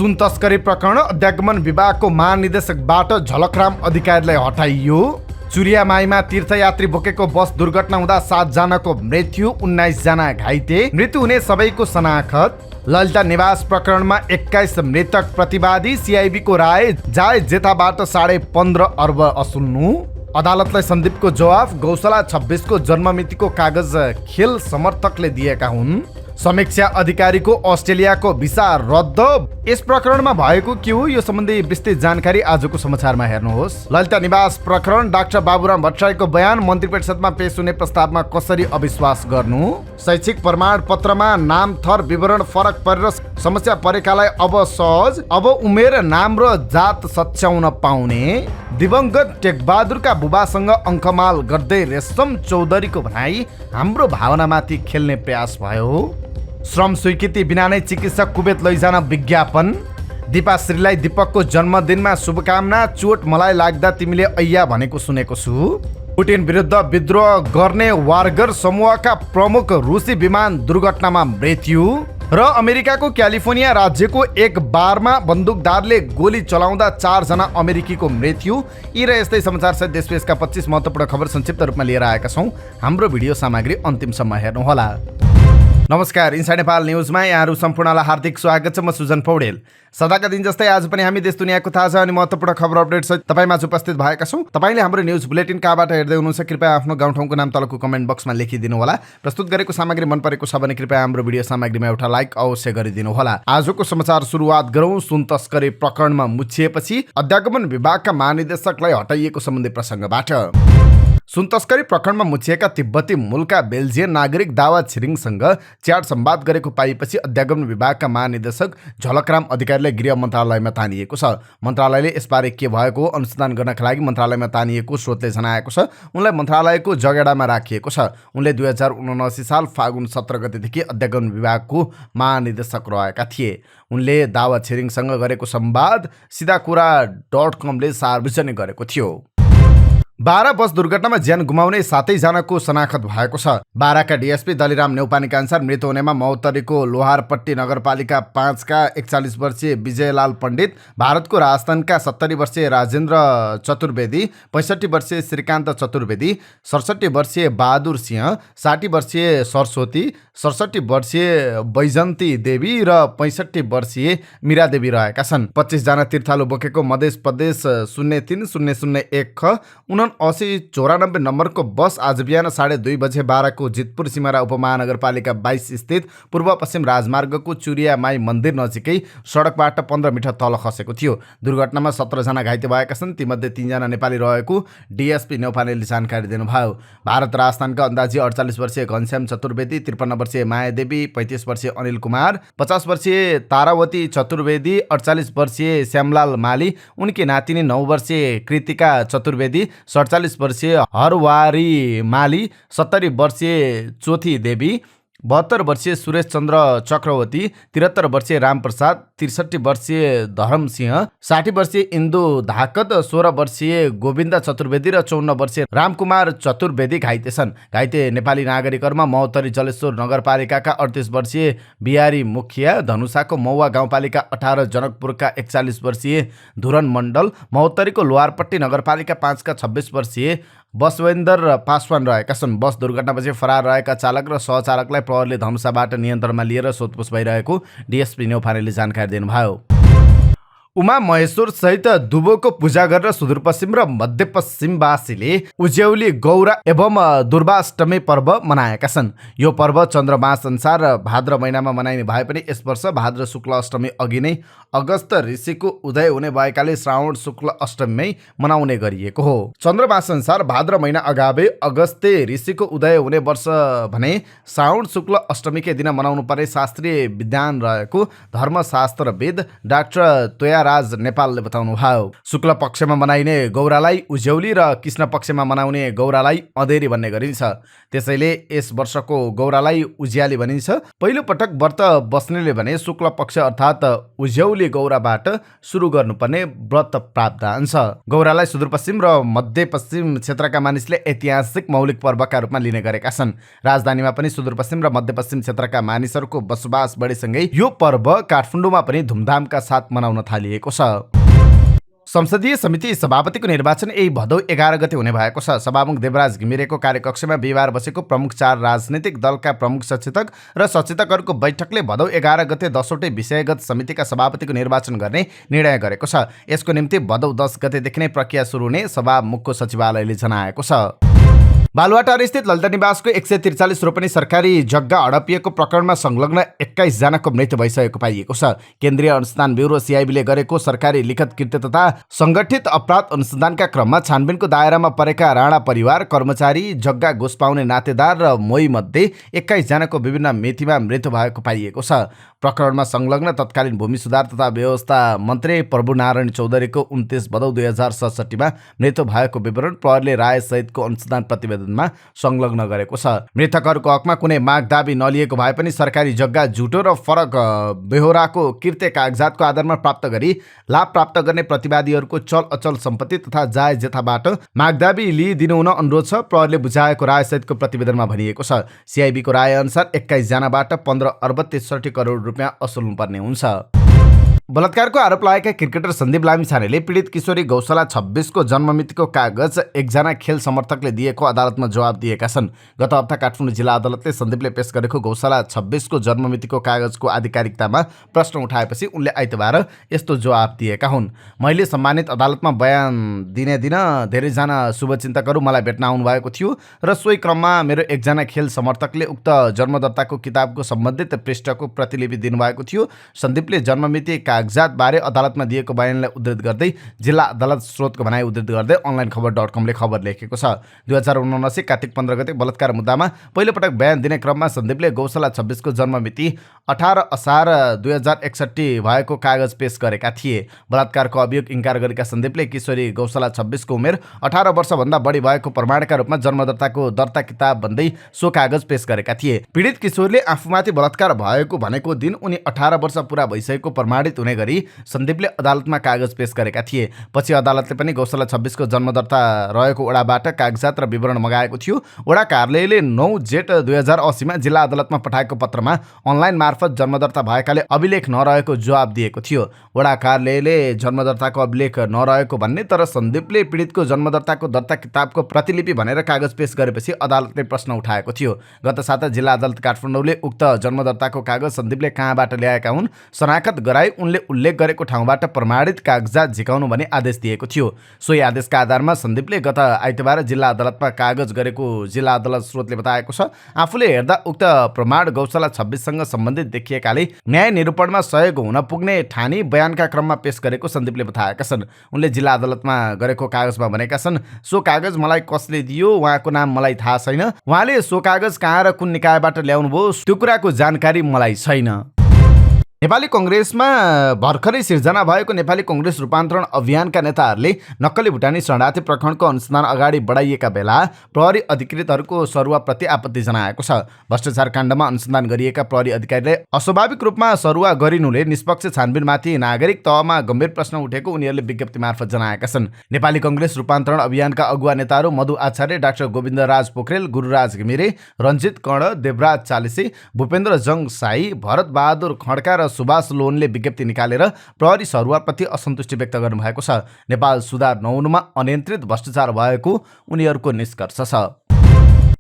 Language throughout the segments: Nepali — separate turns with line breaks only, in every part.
सुन तस्करी प्रकरण अध्यागमन विभागको महानिदेशकबाट झलकराम अधिकारीलाई हटाइयो। चुरियामाईमा तीर्थयात्री बोकेको बस दुर्घटना हुँदा 7 जनाको मृत्यु, 19 जना घाइते, मृत्यु हुने सबैको शनाखत। ललिता निवास प्रकरणमा 21 मृतक प्रतिवादी, सिआइबीको राय जायज जेठाबाट 15.5 अर्ब असुल्नु। अदालतलाई सन्दीपको जवाफ, गौशाला 26 को जन्ममितिको कागज खेल समर्थकले दिएका हुन्। समीक्षा अधिकारीको अस्ट्रेलियाको भिसा रद्द, यस प्रकरणमा भएको के हो, यो सम्बन्धी विस्तृत जानकारी आजको समाचारमा हेर्नुहोस्। ललिता निवास प्रकरण, डाक्टर बाबुराम भट्टराईको बयान, मन्त्री परिषदमा पेश हुने प्रस्तावमा कसरी अविश्वास गर्नु, शैक्षिक प्रमाण पत्रमा नाम थर विवरण फरक परेर समस्या परेकालाई अब सहज, अब उमेर नाम र जात सच्याउन पाउने, दिवंगत टेकबहादुरका बुबासँग अङ्कमाल गर्दै रेशम चौधरीको भनाई, हाम्रो भावनामाथि खेल्ने प्रयास भयो। श्रम स्वीकृति बिना नै चिकित्सक कुवेत लैजान विज्ञापन, दीपाश्रीलाई दीपकको जन्मदिनमा शुभकामना, चोट मलाई लाग्दा तिमीले ऐया भनेको सुनेको छु। पुटिन विरुद्ध विद्रोह गर्ने वार्गर समूहका प्रमुख रुसी विमान दुर्घटनामा मृत्यु र अमेरिकाको क्यालिफोर्निया राज्यको एक बारमा बन्दुकधारले गोली चलाउँदा 4 जना अमेरिकीको मृत्यु। यी र यस्तै समाचार सहित देशविदेशका 25 महत्त्वपूर्ण खबर संक्षिप्त रूपमा लिएर आएका छौँ। हाम्रो भिडियो सामग्री अन्तिमसम्म हेर्नुहोला। नमस्कार, इन्साइड नेपाल न्युजमा यहाँहरू सम्पूर्णलाई हार्दिक स्वागत छ। म सुजन पौडेल। सदाका दिन जस्तै आज पनि हामी देश दुनियाँको ताजा अनि महत्त्वपूर्ण खबर अपडेट सहित तपाईँमा उपस्थित भएका छौँ। तपाईँले हाम्रो न्युज बुलेटिन कहाँबाट हेर्दै हुनुहुन्छ कृपया आफ्नो गाउँठाउँको नाम तलको कमेन्ट बक्समा लेखिदिनु होला। प्रस्तुत गरेको सामग्री मन परेको छ भने कृपया हाम्रो भिडियो सामग्रीमा एउटा लाइक अवश्य गरिदिनु होला। आजको समाचार सुरुवात गरौँ। सुन तस्करी प्रकरणमा मुछिएपछि अध्यागमन विभागका महानिदेशकलाई हटाइएको सम्बन्धी प्रसङ्गबाट। सुन तस्करी प्रकरणमा मुछिएका तिब्बती मूलका बेल्जियन नागरिक दावा छिरिङसँग च्याट संवाद गरेको पाइएपछि अध्यागमन विभागका महानिदेशक झलकराम अधिकारीलाई गृह मन्त्रालयमा तानिएको छ। मन्त्रालयले यसबारे के भएको अनुसन्धान गर्नका लागि मन्त्रालयमा तानिएको स्रोतले जनाएको छ। उनलाई मन्त्रालयको जगेडामा राखिएको छ। उनले 2079 साल फागुन 17 गतेदेखि अध्यागमन विभागको महानिदेशक रहेका थिए। उनले दावा छिरिङसँग गरेको संवाद सिधाकुरा.com ले सार्वजनिक गरेको थियो। 12 बस दुर्घटनामा ज्यान गुमाउने 7 जनाको शनाखत भएको छ। बाराका डीएसपी दलिराम नेउपानेका अनुसार मृत हुनेमा मौतरीको लोहारपट्टी नगरपालिका 5 का 41 वर्षीय विजयलाल पण्डित, भारतको राजस्थानका 70 वर्षीय राजेन्द्र चतुर्वेदी, 65 वर्षीय श्रीकान्त चतुर्वेदी, 67 वर्षीय बहादुर सिंह, 60 वर्षीय सरस्वती, 67 वर्षीय बैजन्ती देवी र 65 वर्षीय मीरा देवी रहेका छन्। 25 जना तीर्थालु बोकेको मध्य प्रदेश 03001 ख 7994 नम्बरको बस आज बिहान 2:30 बजे बाराको जितपुर सिमरा उपमहानगरपालिका 22 स्थित पूर्व पश्चिम राजमार्गको चुरियामाई मन्दिर नजिकै सडकबाट 15 मिटर तल खसेको थियो। दुर्घटनामा 17 जना घाइते भएका छन्। तीमध्ये 3 जना नेपाली रहेको डीएसपी नेउपानेले जानकारी दिनुभयो। भारत राजस्थानका अन्दाजी 48 वर्षीय घनश्याम चतुर्वेदी, 53 वर्षीय मायादेवी, 35 वर्षीय अनिल कुमार, 50 वर्षीय तारावती चतुर्वेदी, 48 वर्षीय श्यामलाल माली, उनकी नातिनी 9 वर्षीय कृतिका चतुर्वेदी, 47 वर्षीय हरवारी माली, 70 वर्षीय चोथी देवी, 72 वर्षीय सुरेश चन्द्र चक्रवर्ती, 73 वर्षीय रामप्रसाद, 63 वर्षीय धरमसिंह, 60 वर्षीय इन्दु धाकत, 16 वर्षीय गोविन्द चतुर्वेदी र 54 वर्षीय रामकुमार चतुर्वेदी घाइते छन्। घाइते नेपाली नागरिकहरूमा महोत्तरी जलेश्वर नगरपालिकाका 38 वर्षीय बिहारी मुखिया, धनुषाको मौवा गाउँपालिका 18, जनकपुरका 41 वर्षीय धुरन मण्डल, महोत्तरीको लोहारपट्टी नगरपालिका 5 का 26 वर्षीय बसवेन्द्र पासवान रहेका छन्। बस दुर्घटनापछि फरार रहेका चालक र सहचालकलाई प्रहरीले धनुषाबाट नियन्त्रणमा लिएर सोधपुछ भइरहेको डीएसपी नेउपानेले जानकारी दिनुभयो। उमा महेश्वर सहित दुबोको पूजा गरेर सुदूरपश्चिम र मध्यपश्चिमवासीले उज्याउली गौरा एवं दुर्वाष्टमी पर्व मनाएका छन्। यो पर्व चन्द्रमास अनुसार भाद्र महिनामा मनाइने भए पनि यस वर्ष भाद्र शुक्ल अष्टमी अघि नै अगस्त ऋषिको उदय हुने भएकाले श्रावण शुक्ल अष्टमीमै मनाउने गरिएको हो। चन्द्रमास अनुसार भाद्र महिना अगावै अगस्ते ऋषिको उदय हुने वर्ष भने श्रावण शुक्ल अष्टमीकै दिन मनाउनु पर्ने शास्त्रीय विधान रहेको धर्मशास्त्रविद डाक्टर तोया राज नेपालले बताउनुभयो। शुक्ल पक्षमा मनाइने गौरालाई उज्यौली र कृष्ण पक्षमा मनाउने गौरालाई अँधेरी भन्ने गरिन्छ। त्यसैले यस वर्षको गौरालाई उज्याली भनिन्छ। पहिलो पटक व्रत बस्नेले भने शुक्ल पक्ष अर्थात् उज्यौली गौराबाट सुरु गर्नुपर्ने व्रत प्रावधान छ। गौरालाई सुदूरपश्चिम र मध्यपश्चिम क्षेत्रका मानिसले ऐतिहासिक मौलिक पर्वका रूपमा लिने गरेका छन्। राजधानीमा पनि सुदूरपश्चिम र मध्यपश्चिम क्षेत्रका मानिसहरूको बसोबास बढेसँगै यो पर्व काठमाडौँमा पनि धुमधामका साथ मनाउन थालिएको छ। संसदीय समिति सभापतिको निर्वाचन यही भदौ 11 गते हुने भएको छ। सभामुख देवराज घिमिरेको कार्यकक्षमा बिहिबार बसेको प्रमुख 4 राजनीतिक दलका प्रमुख सचेतक र सचेतकहरूको बैठकले भदौ 11 गते 10वटै विषयगत समितिका सभापतिको निर्वाचन गर्ने निर्णय गरेको छ। यसको निम्ति भदौ 10 गतेदेखि नै प्रक्रिया सुरु हुने सभामुखको सचिवालयले जनाएको छ। बालुवाटार स्थित ललिता निवासको 143 रोपनी सरकारी जग्गा हडपिएको प्रकरणमा संलग्न 21 जनाको मृत्यु भइसकेको पाइएको छ। केन्द्रीय अनुसन्धान ब्युरो सीआईबीले गरेको सरकारी लिखित कृत्य तथा संगठित अपराध अनुसन्धानका क्रममा छानबिनको दायरामा परेका राणा परिवार, कर्मचारी, जग्गा घुस पाउने नातेदार र मोही मध्ये 21 जनाको विभिन्न मितिमा मृत्यु भएको पाइएको छ। प्रकरणमा संलग्न तत्कालीन भूमि सुधार तथा व्यवस्था मन्त्री प्रभुनारायण चौधरीको 29 भदौ 2067 मा मृत्यु भएको विवरण प्रहरीले राय सहितको अनुसन्धान प्रतिवेदनमा संलग्न गरेको छ। मृतकहरूको हकमा कुनै माग दाबी नलिएको भए पनि सरकारी जग्गा झुटो र फरक बेहोराको कृत्य कागजातको आधारमा प्राप्त गरी लाभ प्राप्त गर्ने प्रतिवादीहरूको चल अचल सम्पत्ति तथा जायज जथाबाट माग दाबी लिइदिनु हुन अनुरोध छ। प्रहरीले बुझाएको राय सहितको प्रतिवेदनमा भनिएको छ। सीआईबीको राय अनुसार 21 जनाबाट 15 अर्ब 63 करोड रुपियाँ असुल्नुपर्ने हुन्छ। बलात्कारको आरोप लागेका क्रिकेटर सन्दीप लामिछानेले पीडित किशोरी गौशाला 26 को जन्ममितिको कागज एकजना खेल समर्थकले दिएको अदालतमा जवाब दिएका छन्। गत हप्ता काठमाडौँ जिल्ला अदालतले सन्दीपले पेश गरेको गौशाला 26 को जन्ममितिको कागजको आधिकारिकतामा प्रश्न उठाएपछि उनले आइतबार यस्तो जवाब दिएका हुन्। मैले सम्मानित अदालतमा बयान दिने दिन धेरैजना शुभचिन्तकहरू मलाई भेट्न आउनुभएको थियो र सोही क्रममा मेरो एकजना खेल समर्थकले उक्त जन्मदत्ताको किताबको सम्बन्धित पृष्ठको प्रतिलिपि दिनुभएको थियो। सन्दीपले जन्ममिति कागजात बारे अदालतमा दिएको बयानलाई उद्धृत गर्दै जिल्ला अदालत स्रोतको भनाइ उद्धृत गर्दै onlinekhabar.com ले खबर लेखेको छ। 2079 कार्तिक 15 गते बलात्कार मुद्दामा पहिलोपटक बयान दिने क्रममा सन्दीपले गौशाला 26 को जन्ममिति 18 असार 2061 भएको कागज पेश गरेका थिए। बलात्कारको अभियोग इन्कार गरेका सन्दीपले किशोरी गौशाला 26 को उमेर 18 वर्षभन्दा बढी भएको प्रमाणका रूपमा जन्मदत्ताको दर्ता किताब भन्दै सो कागज पेश गरेका थिए। पीडित किशोरले आफूमाथि बलात्कार भएको भनेको दिन उनी 18 वर्ष पुरा भइसकेको प्रमाणित हुने गरी सन्दीपले अदालतमा कागज पेश गरेका थिए। पछि अदालतले पनि गौशाला 26 को जन्मदर्ता रहेको ओडाबाट कागजात र विवरण मगाएको थियो। ओडा कार्यालयले 9 जेठ 2080 मा जिल्ला अदालतमा पठाएको पत्रमा अनलाइन मार्फत जन्मदर्ता भएकाले अभिलेख नरहेको जवाब दिएको थियो। ओडा कार्यालयले जन्मदर्ताको अभिलेख नरहेको भन्ने तर सन्दीपले पीडितको जन्मदर्ताको दर्ता किताबको प्रतिलिपि भनेर कागज पेश गरेपछि अदालतले प्रश्न उठाएको थियो। गत साता जिल्ला अदालत काठमाडौँले उक्त जन्मदर्ताको कागज सन्दीपले कहाँबाट ल्याएका हुन् शनाखत गराई उनले उल्लेख गरेको ठाउँबाट प्रमाणित कागजात झिकाउनु भनी आदेश दिएको थियो। सोही आदेशका आधारमा सन्दीपले गत आइतबार जिल्ला अदालतमा कागज गरेको जिल्ला अदालत स्रोतले बताएको छ। आफूले हेर्दा उक्त प्रमाण गौशाला 26 सँग सम्बन्धित देखिएकाले न्याय निरूपणमा सहयोग हुन पुग्ने ठानी बयानका क्रममा पेश गरेको सन्दीपले बताएका छन्। उनले जिल्ला अदालतमा गरेको कागजमा भनेका छन्, सो कागज मलाई कसले दियो उहाँको नाम मलाई थाहा छैन। उहाँले सो कागज कहाँ र कुन निकायबाट ल्याउनुभयो त्यो कुराको जानकारी मलाई छैन। नेपाली कङ्ग्रेसमा भर्खरै सिर्जना भएको नेपाली कङ्ग्रेस रूपान्तरण अभियानका नेताहरूले नक्कली भुटानी शरणार्थी प्रकरणको अनुसन्धान अगाडि बढाइएका बेला प्रहरी अधिकृतहरूको सरुवाप्रति आपत्ति जनाएको छ। भ्रष्टाचार काण्डमा अनुसन्धान गरिएका प्रहरी अधिकारीले अस्वाभाविक रूपमा सरुवा गरिनुले निष्पक्ष छानबिनमाथि नागरिक तहमा गम्भीर प्रश्न उठेको उनीहरूले विज्ञप्ति मार्फत जनाएका छन्। नेपाली कङ्ग्रेस रूपान्तरण अभियानका अगुवा नेताहरू मधु आचार्य, डाक्टर गोविन्दराज पोखरेल, गुरुराज घिमिरे, रञ्जित कर्ण, देवराज चालिसे, भूपेन्द्र जङ साई, भरत बहादुर खड्का र सुभाष लोनले विज्ञप्ति निकालेर प्रहरी सरुवाप्रति असन्तुष्टि व्यक्त गर्नुभएको छ। नेपाल सुधार नहुनुमा अनियन्त्रित भ्रष्टाचार भएको उनीहरूको निष्कर्ष छ।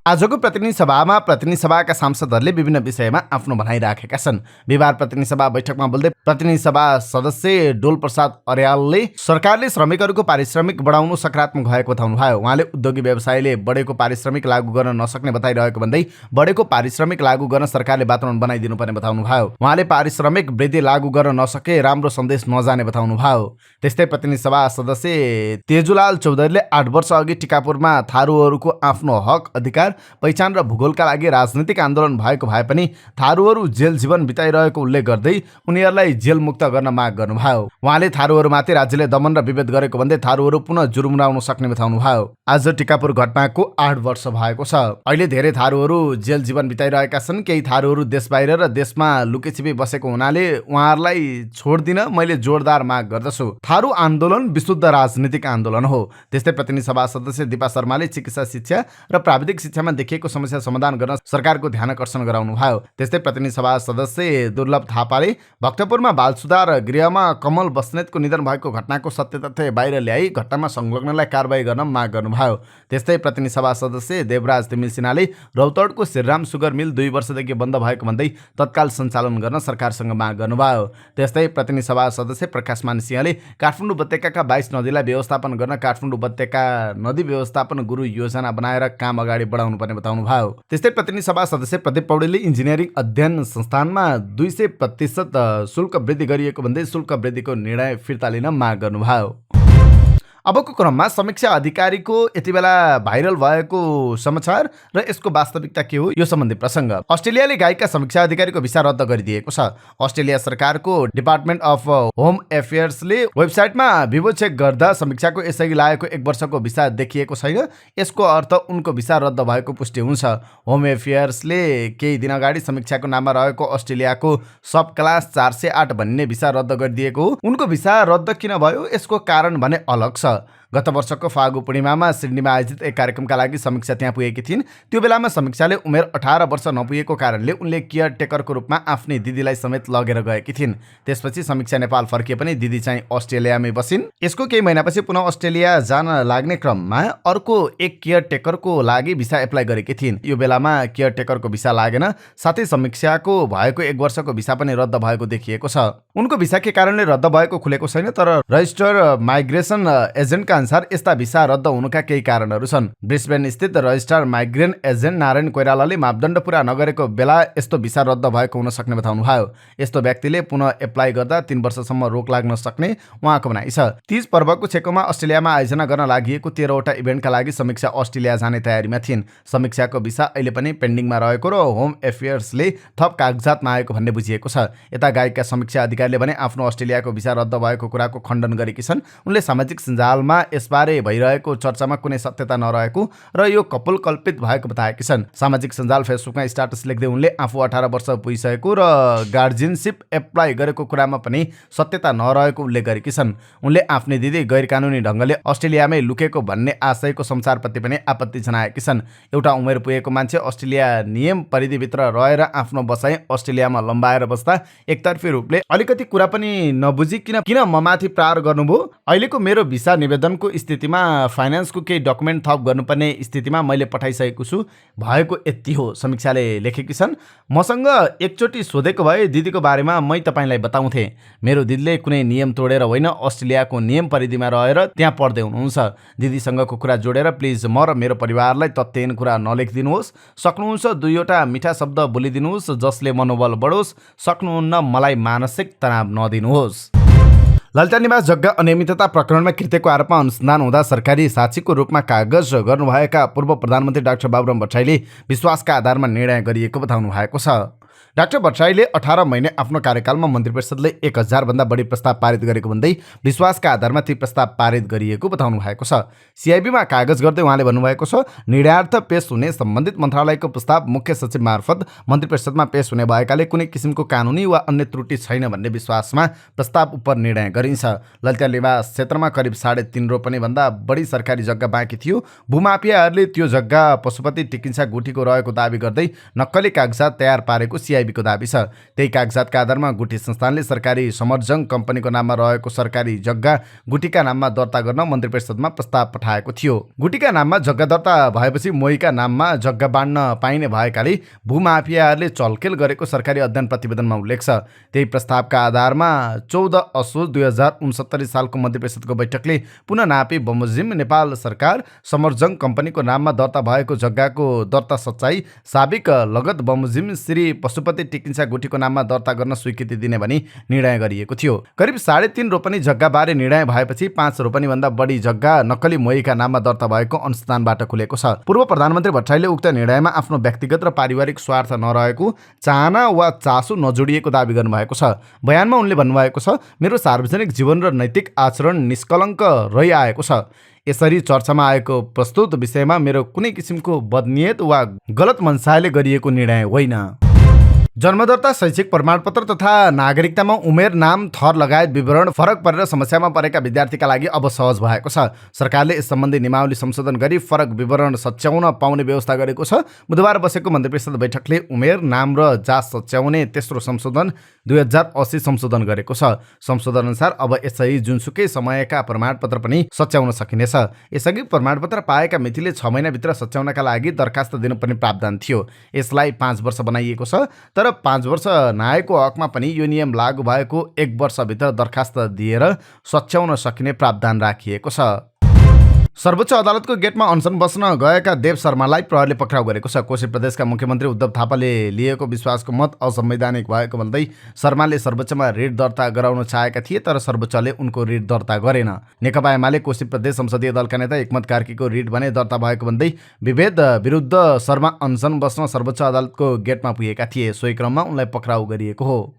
आजको प्रतिनिधि सभामा प्रतिनिधि सभाका सांसदहरूले विभिन्न विषयमा आफ्नो भनाइ राखेका छन्। बिहिबार प्रतिनिधि सभा बैठकमा बोल्दै प्रतिनिधि सभा सदस्य डोल प्रसाद अर्यालले सरकारले श्रमिकहरूको पारिश्रमिक बढाउनु सकारात्मक भएको बताउनुभयो। उहाँले उद्योगी व्यवसायले बढेको पारिश्रमिक लागू गर्न नसक्ने बताइरहेको भन्दै बढेको पारिश्रमिक लागू गर्न सरकारले वातावरण बनाइदिनु पर्ने बताउनुभयो। उहाँले पारिश्रमिक वृद्धि लागू गर्न नसके राम्रो सन्देश नजाने बताउनुभयो। त्यस्तै प्रतिनिधि सभा सदस्य तेजुलाल चौधरीले 8 वर्ष अघि टिकापुरमा थारूहरूको आफ्नो हक अधिकार पहिचान र भूगोलका लागि राजनीतिक आन्दोलन भएको भए पनि थारूहरू जेल जीवन बिताइरहेको उल्लेख गर्दै उनीहरूलाई जेलमुक्त गर्न माग गर्नुभयो। उहाँले थारूहरूमाथि राज्यले दमन र विभेद गरेको भन्दै थारूहरू पुनः जुरुमुराउन सक्ने बताउनुभयो। आज टिकापुर घटनाको 8 वर्ष भएको छ। अहिले धेरै थारूहरू जेल जीवन बिताइरहेका छन्। केही थारूहरू देश बाहिर र देशमा लुकेछिपी बसेको हुनाले उहाँहरूलाई छोड्दिन मैले जोरदार माग गर्दछु। थारू आन्दोलन विशुद्ध राजनीतिक आन्दोलन हो। त्यस्तै प्रतिनिधि सभा सदस्य दिपा शर्माले चिकित्सा शिक्षा र प्राविधिक शिक्षामा देखिएको समस्या समाधान गर्न सरकारको ध्यान आकर्षण गराउनु भयो। त्यस्तै प्रतिनिधि सभा सदस्य दुर्लभ थापाले भक्तपुरमा बाल सुधार गृहमा कमल बस्नेतको निधन भएको घटनाको सत्य तथ्य बाहिर ल्याई घटनामा संलग्नलाई कारबाही गर्न माग गर्नुभयो। त्यस्तै प्रतिनिधि सभा सदस्य देवराज तिमिल सिन्हाले रौतडको श्रीराम सुगर मिल 2 वर्षदेखि बन्द भएको भन्दै तत्काल सञ्चालन गर्न सरकारसँग माग गर्नुभयो। त्यस्तै प्रतिनिधि सभा सदस्य प्रकाशमान सिंहले काठमाडौँ उपत्यकाका 22 नदीलाई व्यवस्थापन गर्न काठमाडौँ उपत्यका नदी व्यवस्थापन गुरु योजना बनाएर काम अगाडि बढाउनु पर्ने बताउनुभयो। त्यस्तै प्रतिनिधि सभा सदस्य प्रदीप पौडेलले इन्जिनियरिङ अध्ययन संस्थानमा 200% शुल्क वृद्धि गरिएको भन्दै शुल्क वृद्धिको निर्णय फिर्ता लिन माग गर्नुभयो। अबको क्रममा समीक्षा अधिकारीको यति बेला भाइरल भएको समाचार र यसको वास्तविकता के हो यो सम्बन्धी प्रसङ्ग। अस्ट्रेलियाले गायकका समीक्षा अधिकारीको भिसा रद्द गरिदिएको छ। अस्ट्रेलिया सरकारको डिपार्टमेन्ट अफ होम एफेयर्सले वेबसाइटमा विवो चेक गर्दा समीक्षाको यसअघि लागेको 1 वर्षको भिसा देखिएको छैन। यसको अर्थ उनको भिसा रद्द भएको पुष्टि हुन्छ। होम एफेयर्सले केही दिन अगाडि समीक्षाको नाममा रहेको अस्ट्रेलियाको सब क्लास 408 भन्ने भिसा रद्द गरिदिएको हो। उनको भिसा रद्द किन भयो यसको कारण भने अलग छ। गत वर्षको फागु पूर्णिमामा सिडनीमा आयोजित एक कार्यक्रमका लागि समीक्षा त्यहाँ पुगेकी थिइन्। त्यो बेलामा समीक्षाले उमेर 18 वर्ष नपुगेको कारणले उनले केयर टेकरको रूपमा आफ्नै दिदीलाई समेत लगेर गएकी थिइन्। त्यसपछि समीक्षा नेपाल फर्किए पनि दिदी चाहिँ अस्ट्रेलियामै बसिन्। यसको केही महिनापछि पुनः अस्ट्रेलिया जान लाग्ने क्रममा अर्को एक केयर टेकरको लागि भिसा एप्लाई गरेकी थिइन्। यो बेलामा केयर टेकरको भिसा लागेन, साथै समीक्षाको भएको 1 वर्षको भिसा पनि रद्द भएको देखिएको छ। उनको भिसा के कारणले रद्द भएको खुलेको छैन, तर रजिस्टर माइग्रेसन एजेन्टका अनुसार यस्ता भिसा रद्द हुनुका केही कारणहरू छन्। ब्रिस्बेन स्थित रजिस्ट्रार माइग्रेन एजेन्ट नारायण कोइरालाले मापदण्ड पूरा नगरेको बेला यस्तो भिसा रद्द भएको हुन सक्ने बताउनुभयो। यस्तो व्यक्तिले पुनः एप्लाई गर्दा 3 वर्षसम्म रोक लाग्न सक्ने उहाँको भनाइ छ। तीज पर्वको छेकमा अस्ट्रेलियामा आयोजना गर्न लागि 13वटा इभेन्टका लागि समीक्षा अस्ट्रेलिया जाने तयारीमा थिइन्। समीक्षाको भिसा अहिले पनि पेन्डिङमा रहेको र होम एफेयर्सले थप कागजात मागेको भन्ने बुझिएको छ। यता गायकका समीक्षा अधिकारीले भने आफ्नो अस्ट्रेलियाको भिसा रद्द भएको कुराको खण्डन गरेकी छन्। उनले सामाजिक सञ्जालमा यसबारे भइरहेको चर्चामा कुनै सत्यता नरहेको र यो कपोल कल्पित भएको बताएकी छन्। सामाजिक सञ्जाल फेसबुकमा स्ट्याटस लेख्दै उनले आफू 18 वर्ष पुगिसकेको र गार्जियनसिप एप्लाई गरेको कुरामा पनि सत्यता नरहेको उल्लेख गरेकी छन्। उनले आफ्नै दिदी गैर कानुनी ढङ्गले अस्ट्रेलियामै लुकेको भन्ने आशयको समाचारप्रति पनि आपत्ति जनाएकी छन्। एउटा उमेर पुगेको मान्छे अस्ट्रेलिया नियम परिधिभित्र रहेर आफ्नो बसाइ अस्ट्रेलियामा लम्बाएर बस्दा एकतर्फी रूपले अलिकति कुरा पनि नबुझी किन ममाथि प्रहार गर्नुभयो। अहिलेको मेरो भिसा निवेदनको स्थितिमा फाइनान्सको केही डकुमेन्ट थप गर्नुपर्ने स्थितिमा मैले पठाइसकेको छु, भएको यति हो समीक्षाले लेखेकी छन्। मसँग एकचोटि सोधेको भए दिदीको बारेमा मै तपाईँलाई बताउँथे। मेरो दिदीले कुनै नियम तोडेर होइन अस्ट्रेलियाको नियम परिधिमा रहेर त्यहाँ पढ्दै हुनुहुन्छ। दिदीसँगको कुरा जोडेर प्लिज म र मेरो परिवारलाई तथ्यहीन कुरा नलेखिदिनुहोस्। सक्नुहुन्छ 2वटा मिठा शब्द बोलिदिनुहोस् जसले मनोबल बढोस्। सक्नुहुन्न मलाई मानसिक तनाव नदिनुहोस्। ललिता निवास जग्गा अनियमितता प्रकरणमा कृत्यको आरोपमा अनुसन्धान हुँदा सरकारी साक्षीको रूपमा कागज गर्नुभएका पूर्व प्रधानमन्त्री डाक्टर बाबुराम भट्टराईले विश्वासका आधारमा निर्णय गरिएको बताउनु भएको छ। डाक्टर भट्टराईले 18 महिने आफ्नो कार्यकालमा मन्त्री परिषदले 1000 भन्दा बढी प्रस्ताव पारित गरेको भन्दै विश्वासका आधारमा ती प्रस्ताव पारित गरिएको बताउनु भएको छ। सिआइबीमा कागज गर्दै उहाँले भन्नुभएको छ, निर्णयार्थ पेश हुने सम्बन्धित मन्त्रालयको प्रस्ताव मुख्य सचिव मार्फत मन्त्री परिषदमा पेश हुने भएकाले कुनै किसिमको कानुनी वा अन्य त्रुटि छैन भन्ने विश्वासमा प्रस्ताव उप निर्णय गरिन्छ। ललिता निवास क्षेत्रमा करिब 3.5 रोपनी भन्दा बढी सरकारी जग्गा बाँकी थियो। भूमाफियाहरूले त्यो जग्गा पशुपति टिकिन्सा गुठीको रहेको दाबी गर्दै नक्कली कागजात तयार पारेको सिआइबीको दाबी छ। त्यही कागजातका आधारमा गुठी संस्थानले सरकारी समर्जङ कम्पनीको नाममा रहेको सरकारी जग्गा गुठीका नाममा दर्ता गर्न मन्त्री परिषदमा प्रस्ताव पठाएको थियो। गुठीका नाममा जग्गा दर्ता भएपछि मोहीका नाममा जग्गा बाँड्न पाइने भएकाले भूमाफियाहरूले चलखेल गरेको सरकारी अध्ययन प्रतिवेदनमा उल्लेख छ। त्यही प्रस्तावका आधारमा 14 असोज 2069 सालको मन्त्री परिषदको बैठकले पुनः नापी बमोजिम नेपाल सरकार समर्जङ कम्पनीको नाममा दर्ता भएको जग्गाको दर्ता सच्चाई साबिक लगत बमोजिम श्री पशुपति टिकिन्सा गुठीको नाममा दर्ता गर्न स्वीकृति दिने भनी निर्णय गरिएको थियो। करिब 3.5 रोपनी जग्गाबारे निर्णय भएपछि 5 रोपनीभन्दा बढी जग्गा नक्कली मोहीका नाममा दर्ता भएको अनुसन्धानबाट खुलेको छ। पूर्व प्रधानमन्त्री भट्टराईले उक्त निर्णयमा आफ्नो व्यक्तिगत र पारिवारिक स्वार्थ नरहेको, चाहना वा चासो नजोडिएको दाबी गर्नुभएको छ। बयानमा उनले भन्नुभएको छ, मेरो सार्वजनिक जीवन र नैतिक आचरण निष्कलङ्क रहिआएको छ। यसरी चर्चामा आएको प्रस्तुत विषयमा मेरो कुनै किसिमको बदनियत वा गलत मनसायले गरिएको निर्णय होइन। जन्मदर्ता, शैक्षिक प्रमाणपत्र तथा नागरिकतामा उमेर, नाम, थर लगायत विवरण फरक परेर समस्यामा परेका विद्यार्थीका लागि अब सहज भएको छ। सरकारले यस सम्बन्धी नियमावली संशोधन गरी फरक विवरण सच्याउन पाउने व्यवस्था गरेको छ। बुधबार बसेको मन्त्रीपरिषद बैठकले उमेर, नाम र जात सच्याउने तेस्रो संशोधन 2080 संशोधन गरेको छ। संशोधन अनुसार अब यसै जुनसुकै समयका प्रमाणपत्र पनि सच्याउन सकिनेछ। यसअघि प्रमाणपत्र पाएका मितिले 6 महिनाभित्र सच्याउनका लागि दरखास्त दिनुपर्ने प्रावधान थियो। यसलाई 5 वर्ष बनाइएको छ। तर 5 वर्ष नआएको हकमा पनि यो नियम लागू भएको 1 वर्षभित्र दरखास्त दिएर सच्याउन सकिने प्रावधान राखिएको छ। सर्वोच्च अदालतको गेटमा अनसन बस्न गएका देव शर्मालाई प्रहरीले पक्राउ गरेको छ। कोशी प्रदेशका मुख्यमन्त्री उद्धव थापाले लिएको विश्वासको मत असंवैधानिक भएको भन्दै शर्माले सर्वोच्चमा रिट दर्ता गराउन चाहेका थिए, तर सर्वोच्चले उनको रिट दर्ता गरेन। नेकपा एमाले कोशी प्रदेश संसदीय दलका नेता एकमत कार्कीको रिट भने दर्ता भएको भन्दै विभेद विरुद्ध शर्मा अनसन बस्न सर्वोच्च अदालतको गेटमा पुगेका थिए। सोही क्रममा उनलाई पक्राउ गरिएको हो।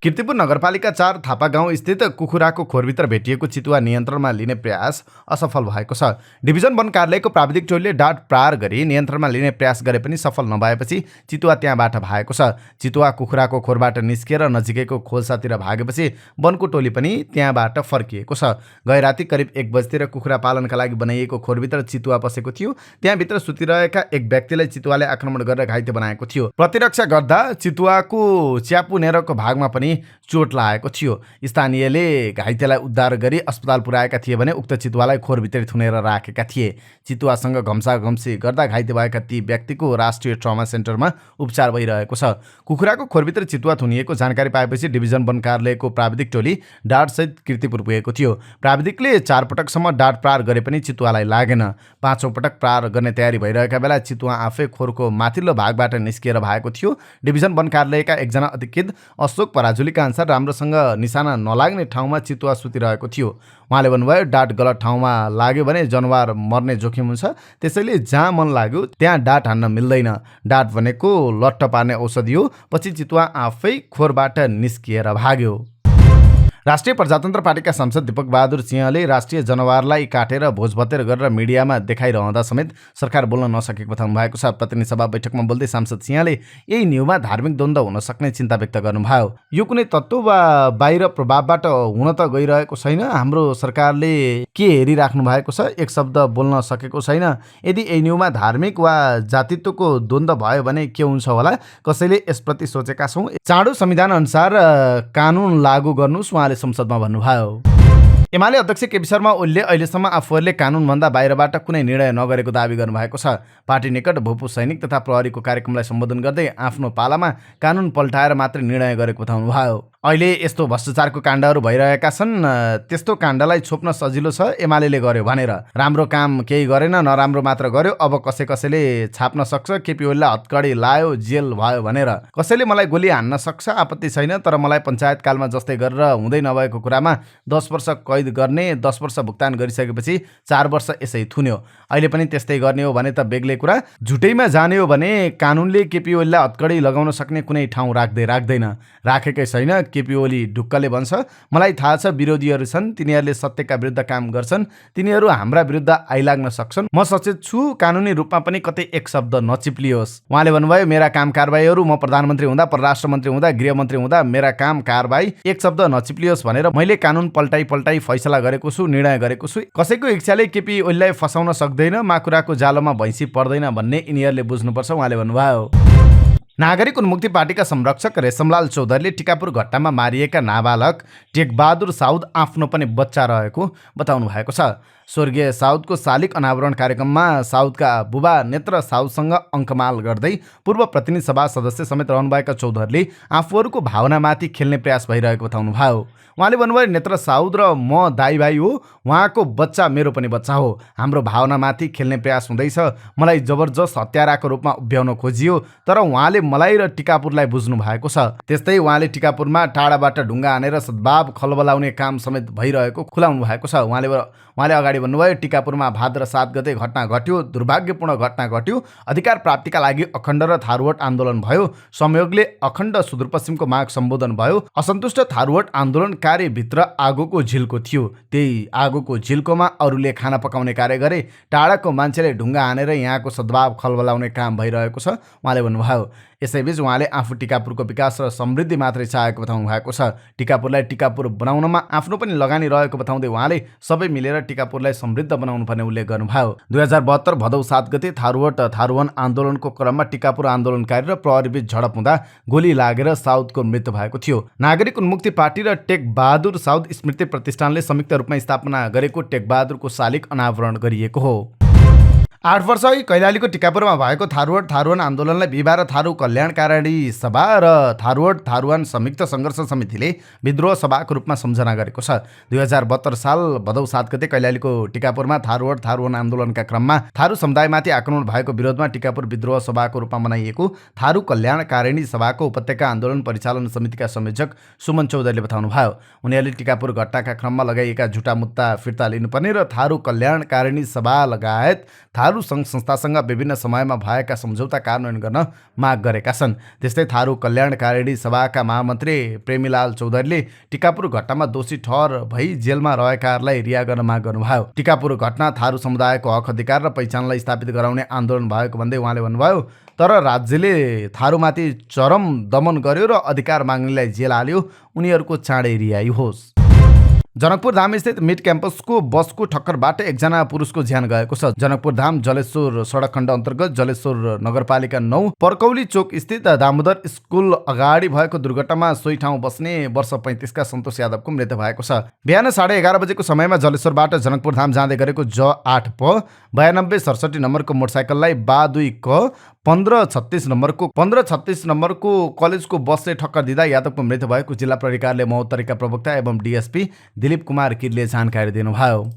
किर्तिपुर नगरपालिका 4 थापा गाउँ स्थित कुखुराको खोरभित्र भेटिएको चितुवा नियन्त्रणमा लिने प्रयास असफल भएको छ। डिभिजन वन कार्यालयको प्राविधिक टोलीले डाँट प्रहार गरी नियन्त्रणमा लिने प्रयास गरे पनि सफल नभएपछि चितुवा त्यहाँबाट भागेको छ। चितुवा कुखुराको खोरबाट निस्केर नजिकैको खोल्सातिर भागेपछि वनको टोली पनि त्यहाँबाट फर्किएको छ। गैराती करिब 1 बजेतिर कुखुरा पालनका लागि बनाइएको खोरभित्र चितुवा पसेको थियो। त्यहाँभित्र सुतिरहेका एक व्यक्तिलाई चितुवाले आक्रमण गरेर घाइते बनाएको थियो। प्रतिरक्षा गर्दा चितुवाको च्यापु नेरको भागमा पनि चोट लागेको थियो। स्थानीयले घाइतेलाई उद्धार गरी अस्पताल पुर्याएका थिए भने उक्त चितुवालाई खोरभित्रै थुनेर राखेका थिए। चितुवासँग घम्साघम्सी गर्दा घाइते भएका ती व्यक्तिको राष्ट्रिय ट्रमा सेन्टरमा उपचार भइरहेको छ। कुखुराको खोरभित्र चितुवा थुनिएको जानकारी पाएपछि डिभिजन वन कार्यालयको प्राविधिक टोली डाँटसहित किर्तिपुर पुगेको थियो। प्राविधिकले 4 पटकसम्म डाँट प्रहार गरे पनि चितुवालाई लागेन। 5औं पटक प्रहार गर्ने तयारी भइरहेका बेला चितुवा आफै खोरको माथिल्लो भागबाट निस्किएर भागेको थियो। डिभिजन वन कार्यालयका एकजना अधिकृत अशोक पराजुलीका अनुसार राम्रोसँग निशाना नलाग्ने ठाउँमा चितुवा सुतिरहेको थियो। उहाँले भन्नुभयो, डाँट गलत ठाउँमा लाग्यो भने जनावर मर्ने जोखिम हुन्छ। त्यसैले जहाँ मन लाग्यो त्यहाँ डाँट हान्न मिल्दैन। डाँट भनेको लट्ट पार्ने औषधि हो। पछि चितुवा आफै खोरबाट निस्किएर भाग्यो। राष्ट्रिय प्रजातन्त्र पार्टीका सांसद दीपक बहादुर सिंहले राष्ट्रिय जनावरलाई काटेर भोजभतेर गरेर मिडियामा देखाइरहँदा समेत सरकार बोल्न नसकेको बताउनु भएको छ। प्रतिनिधि सभा बैठकमा बोल्दै सांसद सिंहले यही न्युमा धार्मिक द्वन्द्व हुन सक्ने चिन्ता व्यक्त गर्नुभयो। यो कुनै तत्त्व वा बाहिर प्रभावबाट हुन त गइरहेको छैन। हाम्रो सरकारले के हेरिराख्नु भएको छ? एक शब्द बोल्न सकेको छैन। यदि यही न्युमा धार्मिक वा जातित्वको द्वन्द्व भयो भने के हुन्छ होला? कसैले यसप्रति सोचेका छौँ? चाँडो संविधान अनुसार कानुन लागू गर्नुस्, उहाँले संसदमा भन्नुभयो। एमाले अध्यक्ष केपी शर्मा ओलीले अहिलेसम्म आफूहरूले कानुनभन्दा बाहिरबाट कुनै निर्णय नगरेको दावी गर्नुभएको छ। पार्टी निकट भूपू सैनिक तथा प्रहरीको कार्यक्रमलाई सम्बोधन गर्दै आफ्नो पालामा कानुन पल्टाएर मात्रै निर्णय गरेको बताउनुभयो। अहिले यस्तो भ्रष्टाचारको काण्डहरू भइरहेका छन्, त्यस्तो काण्डलाई छोप्न सजिलो छ एमाले गर्यो भनेर। राम्रो काम केही गरेन, नराम्रो मात्र गर्यो, अब कसैले छाप्न सक्छ, केपी ओलीलाई हत्कडी लायो, जेल भयो भनेर। कसैले मलाई गोली हान्न सक्छ, आपत्ति छैन, तर मलाई पञ्चायतकालमा जस्तै गरेर हुँदै नभएको कुरामा 10 वर्ष कैद गर्ने, 10 वर्ष भुक्तान गरिसकेपछि 4 वर्ष यसै थुन्यो। अहिले पनि त्यस्तै गर्ने हो भने त बेग्लै कुरा। झुटैमा जाने हो भने कानुनले केपी ओलीलाई हत्कडी लगाउन सक्ने कुनै ठाउँ राख्दैन। राखेकै छैन। केपी ओली ढुक्कले भन्छ, मलाई थाहा छ विरोधीहरू छन्, तिनीहरूले सत्यका विरुद्ध काम गर्छन्, तिनीहरू हाम्रा विरुद्ध आइलाग्न सक्छन्। म सचेत छु, कानुनी रूपमा पनि कतै एक शब्द नचिप्लियोस्। उहाँले भन्नुभयो, मेरा काम कारबाहीहरू, म प्रधानमन्त्री हुँदा, परराष्ट्र मन्त्री हुँदा, गृहमन्त्री हुँदा मेरा काम कारबाही एक शब्द नचिप्लियोस् भनेर मैले कानुन पल्टाई फैसला गरेको छु, निर्णय गरेको छु। कसैको इच्छाले केपी ओलीलाई फसाउन सक्दैन, माकुराको जालोमा भैँसी पर्दैन भन्ने यिनीहरूले बुझ्नुपर्छ, उहाँले भन्नुभयो। नागरिक उन्मुक्ति पार्टीका संरक्षक रेशमलाल चौधरीले टिकापुर घट्टामा मारिएका नाबालक टेकबहादुर साउद आफ्नो पनि बच्चा रहेको बताउनु भएको छ। स्वर्गीय साउदको शालिग अनावरण कार्यक्रममा साउदका बुबा नेत्र साउदसँग अङ्कमाल गर्दै पूर्व प्रतिनिधि सभा सदस्य समेत रहनुभएका चौधरीले आफूहरूको भावनामाथि खेल्ने प्रयास भइरहेको बताउनुभयो। उहाँले भन्नुभयो, नेत्र साउद र म दाइ भाइ हो, उहाँको बच्चा मेरो पनि बच्चा हो। हाम्रो भावनामाथि खेल्ने प्रयास हुँदैछ। मलाई जबरजस्त हत्याराको रूपमा उभ्याउन खोजियो, तर उहाँले मलाई र टिकापुरलाई बुझ्नु भएको छ। त्यस्तै उहाँले टिकापुरमा टाढाबाट ढुङ्गा हानेर सद्भाव खलबलाउने काम समेत भइरहेको खुलाउनु भएको छ। उहाँले अगाडि भन्नुभयो, टिकापुरमा भाद्र 7 गते घटना घट्यो, दुर्भाग्यपूर्ण घटना घट्यो। अधिकार प्राप्तिका लागि अखण्ड र थारुवट आन्दोलन भयो। संयोगले अखण्ड सुदूरपश्चिमको माग सम्बोधन भयो। असन्तुष्ट थारुवट आन्दोलनकारीभित्र आगोको झिल्को थियो। त्यही आगोको झिल्कोमा अरूले खाना पकाउने कार्य गरे। टाढाको मान्छेले ढुङ्गा हानेर यहाँको सद्भाव खलबलाउने काम भइरहेको छ उहाँले भन्नुभयो। यसैबीच उहाँले आफू टिकापुरको विकास र समृद्धि मात्रै चाहेको बताउनु भएको छ। टिकापुरलाई टिकापुर बनाउनमा आफ्नो पनि लगानी रहेको बताउँदै उहाँले सबै मिलेर टिकापुरलाई समृद्ध बनाउनु पर्ने उल्लेख गर्नुभयो। 2072 भदौ 7 गते थारुवट थारुवन आन्दोलनको क्रममा टिकापुर आन्दोलनकारी र प्रहरीबीच झडप हुँदा गोली लागेर साउदको मृत्यु भएको थियो। नागरिक उन्मुक्ति पार्टी र टेकबहादुर साउद स्मृति प्रतिष्ठानले संयुक्त रूपमा स्थापना गरेको टेकबहादुरको शालिग अनावरण गरिएको हो। 8 वर्ष अघि कैलालीको टिकापुरमा भएको थारुवट थारुवन आन्दोलनलाई बिहिबार थारू कल्याणकारिणी सभा र थारुवट थारुवन संयुक्त सङ्घर्ष समितिले विद्रोह सभाको रूपमा सम्झना गरेको छ। 2072 साल भदौ 7 गते कैलालीको टिकापुरमा थारुवट थारुवन आन्दोलनका क्रममा थारू समुदायमाथि आक्रमण भएको विरोधमा टिकापुर विद्रोह सभाको रूपमा बनाइएको थारू कल्याणकारिणी सभाको उपत्यका आन्दोलन परिचालन समितिका संयोजक सुमन चौधरीले बताउनुभयो। उनीहरूले टिकापुर घटनाका क्रममा लगाइएका झुटा मुद्दा फिर्ता लिनुपर्ने र थारू कल्याणकारिणी सभा लगायत थारू सङ्घ संस्थासँग विभिन्न समयमा भएका सम्झौता कार्यान्वयन गर्न माग गरेका छन्। त्यस्तै थारू कल्याणकारिणी सभाका महामन्त्री प्रेमीलाल चौधरीले टिकापुर घटनामा दोषी ठहर भई जेलमा रहेकाहरूलाई रिहा गर्न माग गर्नुभयो। टिकापुर घटना थारू समुदायको हक अधिकार र पहिचानलाई स्थापित गराउने आन्दोलन भएको भन्दै उहाँले भन्नुभयो, तर राज्यले थारूमाथि चरम दमन गर्यो र अधिकार माग्नेलाई जेल हाल्यो। उनीहरूको चाँडै रिहाई होस्। जनकपुर धाम स्थित मिड क्याम्पसको बसको ठक्करबाट एकजना पुरुषको ज्यान गएको छ। जनकपुर धाम जलेश्वर सडक खण्ड अन्तर्गत जलेश्वर नगरपालिका 9 पर्कौली चोक स्थित दामोदर स्कुल अगाडि भएको दुर्घटनामा सोही ठाउँ बस्ने वर्ष 35 का सन्तोष यादवको मृत्यु भएको छ। बिहान 11:30 बजेको समयमा जलेश्वरबाट जनकपुर धाम जाँदै गरेको J8 प 9267 नम्बरको मोटरसाइकललाई बा2 क 1536 नम्बरको कलेजको बसले ठक्कर दिँदा यादवको मृत्यु भएको जिल्ला प्रहरी कार्यालय महोत्तरीका प्रवक्ता एवं डीएसपी दिलीप कुमार किरले जानकारी दिनुभयो।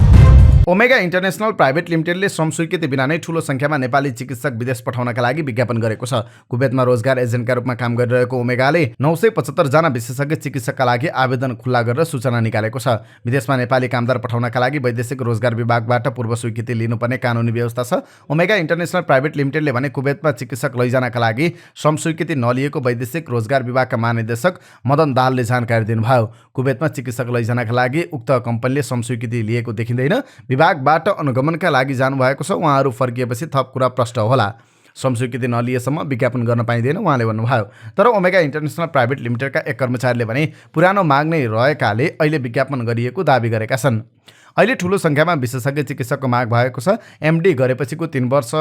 ओमेगा इन्टरनेसनल प्राइभेट लिमिटेडले श्रम स्वीकृति बिना नै ठूलो संख्यामा नेपाली चिकित्सक विदेश पठाउनका लागि विज्ञापन गरेको छ। कुवेतमा रोजगार एजेन्टका रूपमा काम गरिरहेको ओमेगाले 975 जना विशेषज्ञ चिकित्सकका लागि आवेदन खुल्ला गरेर सूचना निकालेको छ। विदेशमा नेपाली कामदार पठाउनका लागि वैदेशिक रोजगार विभागबाट पूर्व स्वीकृति लिनुपर्ने कानुनी व्यवस्था छ। ओमेगा इन्टरनेसनल प्राइभेट लिमिटेडले भने कुवेतमा चिकित्सक लैजानका लागि श्रम स्वीकृति नलिएको वैदेशिक रोजगार विभागका महानिर्देशक मदन दाहालले जानकारी दिनुभयो। कुवेतमा चिकित्सक लैजानका लागि उक्त कम्पनीले श्रम स्वीकृति लिएको देखिँदैन। विभागबाट अनुगमनका लागि जानुभएको छ। उहाँहरू फर्किएपछि थप कुरा प्रष्ट होला। श्रम स्वीकृति नलिएसम्म विज्ञापन गर्न पाइँदैन उहाँले भन्नुभयो। तर ओमेगा इन्टरनेसनल प्राइभेट लिमिटेडका एक कर्मचारीले भने पुरानो माग नै रहेकाले अहिले विज्ञापन गरिएको दावी गरेका छन्। अहिले ठूलो संख्यामा विशेषज्ञ चिकित्सकको माग भएको छ। एमडी गरेपछिको 3 वर्ष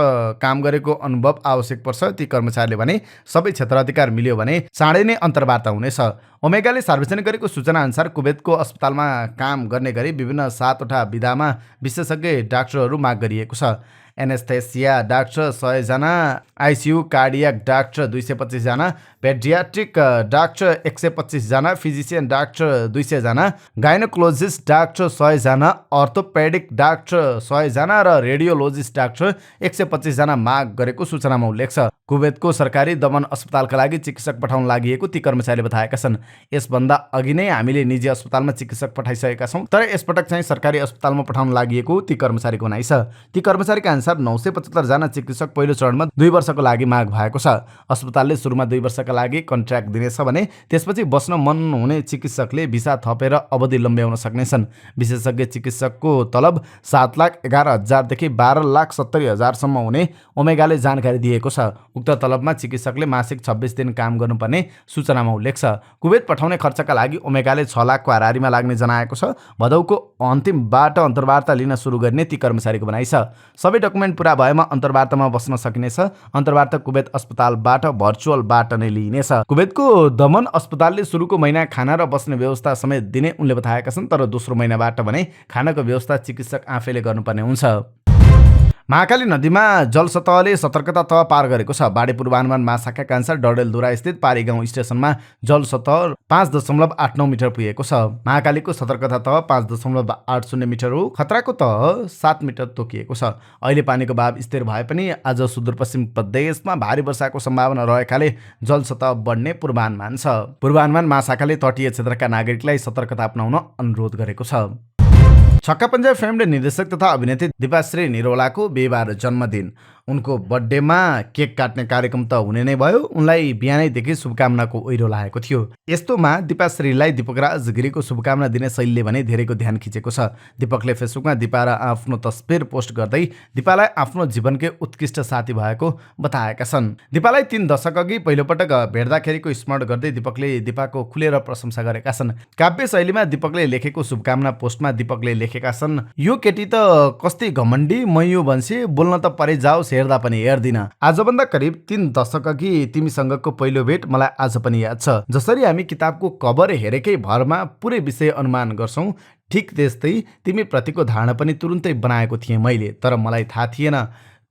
काम गरेको अनुभव आवश्यक पर्छ। ती कर्मचारीले भने सबै क्षेत्राधिकार मिल्यो भने चाँडै नै अन्तर्वार्ता हुनेछ। ओमेगाले सार्वजनिक गरेको सूचना अनुसार कुवेतको अस्पतालमा काम गर्ने गरी विभिन्न 7वटा विधामा विशेषज्ञ डाक्टरहरू माग गरिएको छ। एनेस्थेसिया डाक्टर 100 जना, आइसियु कार्डियक डाक्टर 225 जना, पेडियाट्रिक डाक्टर 125 जना, फिजिशियन डाक्टर 200 जना, गाइनोकोलोजिस्ट डाक्टर 100 जना, अर्थोपेडिक डाक्टर 100 जना र रेडियोलोजिस्ट डाक्टर 125 जना माग गरेको सूचनामा उल्लेख छ। कुवेतको सरकारी दमन अस्पतालका लागि चिकित्सक पठाउन लागि ती कर्मचारीले बताएका छन्। यसभन्दा अघि नै हामीले निजी अस्पतालमा चिकित्सक पठाइसकेका छौँ, तर यसपटक चाहिँ सरकारी अस्पतालमा पठाउन लागि ती कर्मचारीको भनाइ छ। ती कर्मचारीका अनुसार 975 जना चिकित्सक पहिलो चरणमा 2 वर्षको लागि माग भएको छ। अस्पतालले सुरुमा 2 वर्षका लागि कन्ट्र्याक्ट दिनेछ भने त्यसपछि बस्न मन हुने चिकित्सकले भिसा थपेर अवधि लम्ब्याउन सक्नेछन्। विशेषज्ञ चिकित्सकको तलब 7,11,000 देखि 12,70,000 सम्म हुने ओमेगाले जानकारी दिएको छ। उक्त तलबमा चिकित्सकले मासिक 26 दिन काम गर्नुपर्ने सूचनामा उल्लेख छ। कुवेत पठाउने खर्चका लागि ओमेगाले 6 लाखको हाराहारीमा लाग्ने जनाएको छ। भदौको अन्तिमबाट अन्तर्वार्ता लिन सुरु गर्ने ती कर्मचारीको भनाइ छ। सबै डकुमेन्ट पुरा भएमा अन्तर्वार्तामा बस्न सकिनेछ। अन्तर्वार्ता कुवेत अस्पतालबाट भर्चुअलबाट नै लिइनेछ। कुवेतको दमन अस्पतालले सुरुको महिना खाना र बस्ने व्यवस्था समेत दिने उनले बताएका छन्, तर दोस्रो महिनाबाट भने खानाको व्यवस्था चिकित्सक आफैले गर्नुपर्ने हुन्छ। महाकाली नदीमा जलसतहले सतर्कता तह पार गरेको छ। बाढी पूर्वानुमान महाशाखाका अनुसार डडेलधुरा स्थित पारी गाउँ स्टेसनमा जलसतह 5.89 मिटर पुगेको छ। महाकालीको सतर्कता तह 5.80 मिटर हो। खतराको तह 7 मिटर तोकिएको छ। अहिले पानीको बहाव स्थिर भए पनि आज सुदूरपश्चिम प्रदेशमा भारी वर्षाको सम्भावना रहेकाले जलसतह बढ्ने पूर्वानुमान छ। पूर्वानुमान महाशाखाले तटीय क्षेत्रका नागरिकलाई सतर्कता अपनाउन अनुरोध गरेको छ। छक्का पञ्जा फिल्मले निर्देशक तथा अभिनेत्री दिपाश्री निरौलाको बिहिबार जन्मदिन। उनको बर्थडेमा केक काट्ने कार्यक्रम त हुने नै भयो। उनलाई बिहानैदेखि शुभकामनाको ओइरो लागेको थियो। यस्तोमा दिपाश्रीलाई दीपकराज गिरीको शुभकामना दिने शैलीले भने धेरैको ध्यान खिचेको छ। दीपकले फेसबुकमा दिपा र आफ्नो तस्बिर पोस्ट गर्दै दिपालाई आफ्नो जीवनकै उत्कृष्ट साथी भएको बताएका छन्। दिपालाई 3 दशक अघि पहिलोपटक भेट्दाखेरिको स्मरण गर्दै दीपकले दिपाको खुलेर प्रशंसा गरेका छन्। काव्य शैलीमा दीपकले लेखेको शुभकामना पोस्टमा दीपकले लेखेका छन्, यो केटी त कस्ती घमण्डी, म यो भन्छे बोल्न त परे जाओस् हेर्दा पनि हेर्दिन। आजभन्दा करिब 3 दशक अघि तिमीसँगको पहिलो भेट मलाई आज पनि याद छ। जसरी हामी किताबको कभर हेरेकै भरमा पुरै विषय अनुमान गर्छौं, ठिक त्यस्तै तिमी प्रतिको धारणा पनि तुरुन्तै बनाएको थिएँ मैले। तर मलाई थाहा थिएन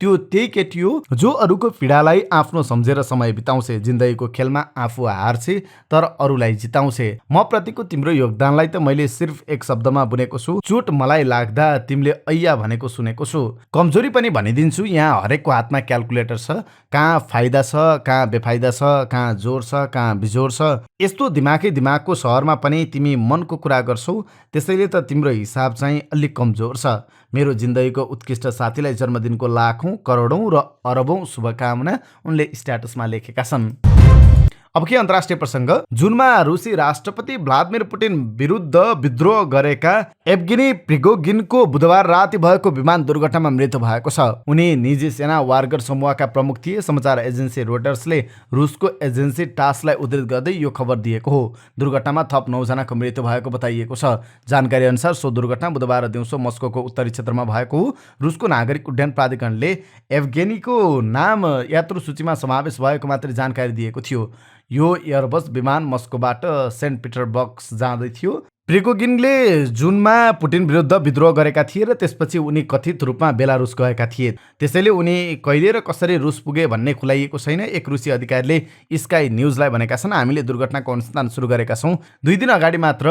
त्यो त्यही केटी हो जो अरूको पीडालाई आफ्नो सम्झेर समय बिताउँछे। जिन्दगीको खेलमा आफू हार्छे तर अरूलाई जिताउँछे। म प्रतिको तिम्रो योगदानलाई त मैले सिर्फ एक शब्दमा बुनेको छु, चोट मलाई लाग्दा तिमीले ऐया भनेको सुनेको छु। कमजोरी पनि भनिदिन्छु, यहाँ हरेकको हातमा क्याल्कुलेटर छ। कहाँ फाइदा छ, कहाँ बेफाइदा छ, कहाँ जोड छ, कहाँ बिजोड छ। यस्तो दिमागको सहरमा पनि तिमी मनको कुरा गर्छौ, त्यसैले त तिम्रो हिसाब चाहिँ अलिक कमजोर छ। मेरो जिन्दगीको उत्कृष्ट साथीलाई जन्मदिनको लाखौं करोडौं र अरबौं शुभकामना उनले स्ट्याटसमा लेखेका छन्। अब के अन्तर्राष्ट्रिय प्रसङ्ग। जुनमा रुसी राष्ट्रपति भ्लादिमिर पुटिन विरुद्ध विद्रोह गरेका एभगेनी प्रिगोजिनको बुधबार राति भएको विमान दुर्घटनामा मृत्यु भएको छ। उनी निजी सेना वार्गर समूहका प्रमुख थिए। समाचार एजेन्सी रोयटर्सले रुसको एजेन्सी टासलाई उद्धृत गर्दै यो खबर दिएको हो। दुर्घटनामा थप 9 जनाको मृत्यु भएको बताइएको छ। जानकारी अनुसार सो दुर्घटना बुधबार दिउँसो मस्कोको उत्तरी क्षेत्रमा भएको हो। रुसको नागरिक उड्डयन प्राधिकरणले एभगेनीको नाम यात्रु सूचीमा समावेश भएको मात्रै जानकारी दिएको थियो। यो एयरबस विमान मस्कोबाट सेन्ट पिटरबर्ग जाँदै थियो। प्रिगोजिनले जुनमा पुटिन विरुद्ध विद्रोह गरेका थिए र त्यसपछि उनी कथित रूपमा बेलारुस गएका थिए। त्यसैले उनी कहिले र कसरी रुस पुगे भन्ने खुलाइएको छैन। एक रुसी अधिकारीले स्काई न्युजलाई भनेका छन्, हामीले दुर्घटनाको अनुसन्धान सुरु गरेका छौँ। 2 दिन अगाडि मात्र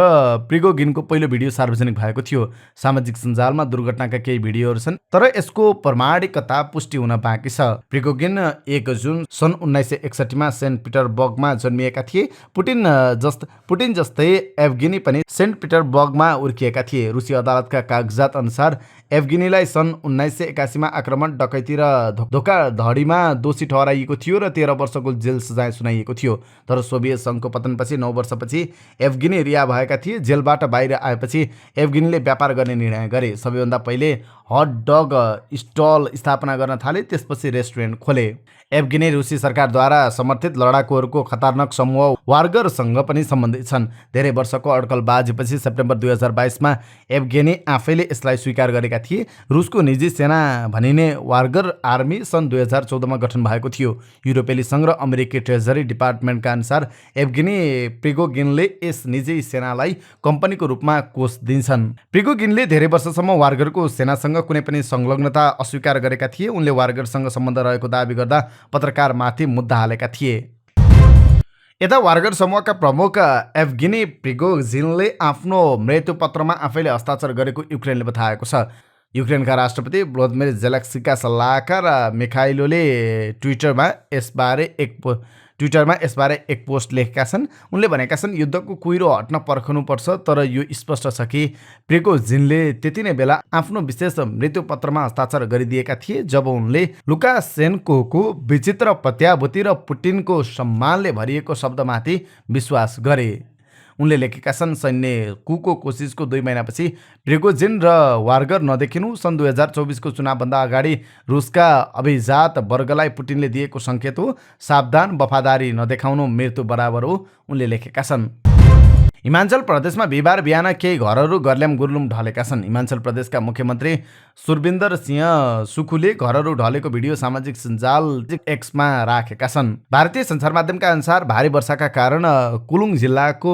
प्रिगोजिनको पहिलो भिडियो सार्वजनिक भएको थियो। सामाजिक सञ्जालमा दुर्घटनाका केही भिडियोहरू छन् तर यसको प्रमाणिकता पुष्टि हुन बाँकी छ। प्रिगोजिन 1 जुन सन् 1961 मा सेन्ट पिटरबर्गमा जन्मिएका थिए। पुटिन जस्तै एभगेनी पनि सेन्ट पिटरबर्गमा हुर्किएका थिए। रुसी अदालतका कागजात अनुसार एभगेनीलाई सन् 1981 मा आक्रमण, डकैती र धोखाधडीमा दोषी ठहराइएको थियो र 13 वर्षको जेल सजाय सुनाइएको थियो। तर सोभियत सङ्घको पतनपछि 9 वर्षपछि एभगेनी रिहा भएका थिए। जेलबाट बाहिर आएपछि एभगेनीले व्यापार गर्ने निर्णय गरे। सबैभन्दा पहिले हट डग स्टल स्थापना गर्न थाले, त्यसपछि रेस्टुरेन्ट खोले। एभगेनी रुसी सरकारद्वारा समर्थित लडाकुहरूको खतरनाक समूह वार्गरसँग पनि सम्बन्धित छन्। धेरै वर्षको अड्कलबाजीपछि सेप्टेम्बर 2022 मा एभगेनी आफैले यसलाई स्वीकार गरेका थिए। रुसको निजी सेना भनिने वार्गर आर्मी सन् 2014 मा गठन भएको थियो। युरोपेली सङ्घ र अमेरिकी ट्रेजरी डिपार्टमेन्टका अनुसार एभगेनी प्रिगोजिनले यस निजी सेनालाई कम्पनीको रूपमा कोष दिन्छन्। प्रिगोजिनले धेरै वर्षसम्म वार्गरको सेनासँग कुनै पनि संलग्नता अस्वीकार गरेका थिए। उनले वार्गरसँग सम्बन्ध रहेको दावी गर्दा पत्रकारमाथि मुद्दा हालेका थिए। यता वार्गर समूहका प्रमुख एभगेनी प्रिगोजिनले आफ्नो मृत्युपत्रमा आफैले हस्ताक्षर गरेको युक्रेनले बताएको छ। युक्रेनका राष्ट्रपति भ्लोदिमिर जेलेन्स्कीका सल्लाहकार मिखाइलोले ट्विटरमा यसबारे एक पोस्ट लेखेका छन्। उनले भनेका छन्, युद्धको कुहिरो हट्न पर्खनुपर्छ, तर यो स्पष्ट छ कि प्रिगोजिनले त्यति नै बेला आफ्नो विशेष मृत्युपत्रमा हस्ताक्षर गरिदिएका थिए जब उनले लुकासेन्कोको विचित्र प्रत्याभूति र पुटिनको सम्मानले भरिएको शब्दमाथि विश्वास गरे। उनले लेखेका छन्, सैन्य कुको कोसिसको 2 महिनापछि प्रिगोजिन र वार्गर नदेखिनु। सन् 2024 को चुनावभन्दा अगाडि रुसका अभिजात वर्गलाई पुटिनले दिएको सङ्केत हो। सावधान, वफादारी नदेखाउनु मृत्यु बराबर हो, उनले लेखेका छन्। हिमाचल प्रदेशमा बिहिबार बिहान केही घरहरू गर्ल्याम गुर्लुम ढलेका छन्। हिमाचल प्रदेशका मुख्यमन्त्री सुरविन्दर सिंह सुखुले घरहरू ढलेको भिडियो सामाजिक सञ्जाल एक्समा राखेका छन्। भारतीय सञ्चार माध्यमका अनुसार भारी वर्षाका कारण कुलुङ जिल्लाको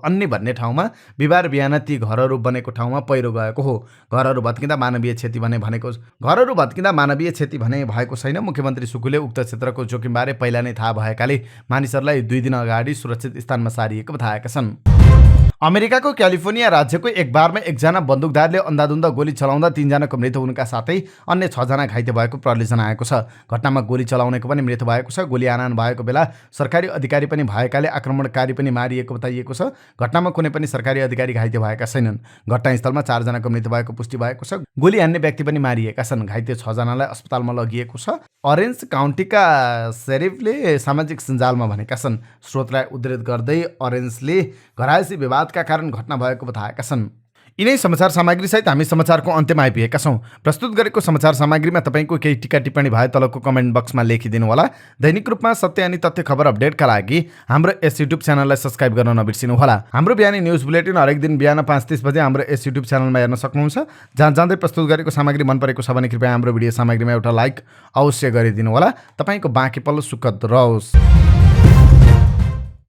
अन्य भन्ने ठाउँमा बिहिबार बिहान ती घरहरू बनेको ठाउँमा पहिरो गएको हो। घरहरू भत्किँदा मानवीय क्षति भने भएको छैन। मुख्यमन्त्री सुखुले उक्त क्षेत्रको जोखिमबारे पहिला नै थाहा भएकाले मानिसहरूलाई 2 दिन अगाडि सुरक्षित स्थानमा सारिएको बताएका छन्। अमेरिकाको क्यालिफोर्निया राज्यको एक बारमा एकजना बन्दुकधारले अन्धाधुन्द गोली चलाउँदा 3 जनाको मृत्यु हुनुका साथै अन्य 6 जना घाइते भएको प्रहरीले जनाएको छ। घटनामा गोली चलाउनेको पनि मृत्यु भएको छ। गोली आनान भएको बेला सरकारी अधिकारी पनि भएकाले आक्रमणकारी पनि मारिएको बताइएको छ। घटनामा कुनै पनि सरकारी अधिकारी घाइते भएका छैनन्। घटनास्थलमा 4 जनाको मृत्यु भएको पुष्टि भएको छ। गोली हान्ने व्यक्ति पनि मारिएका छन्। घाइते 6 जनालाई अस्पतालमा लगिएको छ। अरेन्ज काउन्टीका शेरिफले सामाजिक सञ्जालमा भनेका छन्। स्रोतलाई उद्धृत गर्दै अरेन्जले घरायसी विवादका कारण घटना भएको बताएका छन्। यिनै समाचार सामग्री सहित हामी समाचारको अन्त्यमा आइपुगेका छौँ। प्रस्तुत गरेको समाचार सामग्रीमा तपाईँको केही टिका टिप्पणी भए तलको कमेन्ट बक्समा लेखिदिनु होला। दैनिक रूपमा सत्य अनि तथ्य खबर अपडेटका लागि हाम्रो यस युट्युब च्यानललाई सब्स्क्राइब गर्न नबिर्सिनु होला। हाम्रो बिहानी न्युज बुलेटिन हरेक दिन बिहान 5:30 बजे हाम्रो यस युट्युब च्यानलमा हेर्न सक्नुहुन्छ। जहाँ जाँदै प्रस्तुत गरेको सामग्री मन परेको छ भने कृपया हाम्रो भिडियो सामग्रीमा एउटा लाइक अवश्य गरिदिनु होला। तपाईँको बाँकी पल्लो सुखद रहोस्।